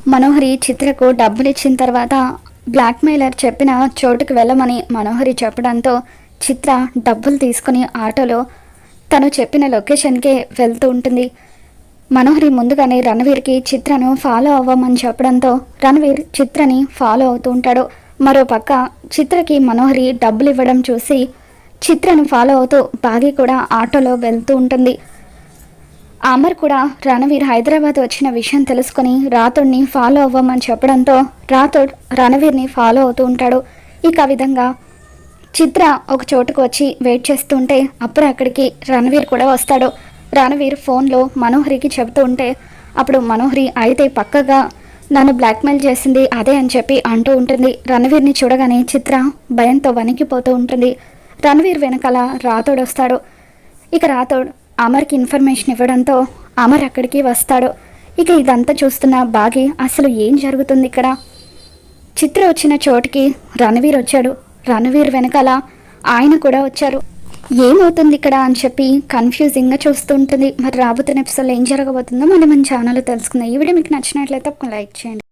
మనోహరి చిత్రకు డబ్బులు ఇచ్చిన తర్వాత బ్లాక్మెయిలర్ చెప్పిన చోటుకు వెళ్ళమని మనోహరి చెప్పడంతో చిత్ర డబ్బులు తీసుకుని ఆటోలో తను చెప్పిన లొకేషన్కే వెళ్తూ ఉంటుంది. మనోహరి ముందుగానే రణవీర్కి చిత్రను ఫాలో అవ్వమని చెప్పడంతో రణవీర్ చిత్రని ఫాలో అవుతూ ఉంటాడు. మరోపక్క చిత్రకి మనోహరి డబ్బులు ఇవ్వడం చూసి చిత్రను ఫాలో అవుతూ బాగి కూడా ఆటోలో వెళ్తూ ఉంటుంది. అమర్ కూడా రణవీర్ హైదరాబాద్ వచ్చిన విషయం తెలుసుకొని రాథోడ్ని ఫాలో అవ్వమని చెప్పడంతో రాథోడ్ రణవీర్ని ఫాలో అవుతూ ఉంటాడు. ఇక ఆ విధంగా చిత్ర ఒక చోటుకు వచ్చి వెయిట్ చేస్తుంటే అప్పుడు అక్కడికి రణవీర్ కూడా వస్తాడు. రణవీర్ ఫోన్లో మనోహరికి చెబుతూ ఉంటే అప్పుడు మనోహరి అయితే పక్కగా నన్ను బ్లాక్మెయిల్ చేసింది అదే అని చెప్పి అంటూ ఉంటుంది. రణవీర్ని చూడగానే చిత్ర భయంతో వణికిపోతూ ఉంటుంది. రణవీర్ వెనకాల రాథోడ్ వస్తాడు. ఇక రాథోడ్ అమర్కి ఇన్ఫర్మేషన్ ఇవ్వడంతో అమర్ అక్కడికి వస్తాడు. ఇక ఇదంతా చూస్తున్న బాగి అసలు ఏం జరుగుతుంది ఇక్కడ? చిత్ర వచ్చిన చోటుకి రణవీర్ వచ్చాడు. రణవీర్ వెనకాల ఆయన కూడా వచ్చారు. ఏమవుతుంది ఇక్కడ అని చెప్పి కన్ఫ్యూజింగ్గా చూస్తూ ఉంటుంది. మరి రాబోతున్న ఎపిసోడ్లో ఏం జరగబోతుందో మన ఛానల్లో తెలుసుకుందాం. ఈ వీడియో మీకు నచ్చినట్లయితే ఒక లైక్ చేయండి.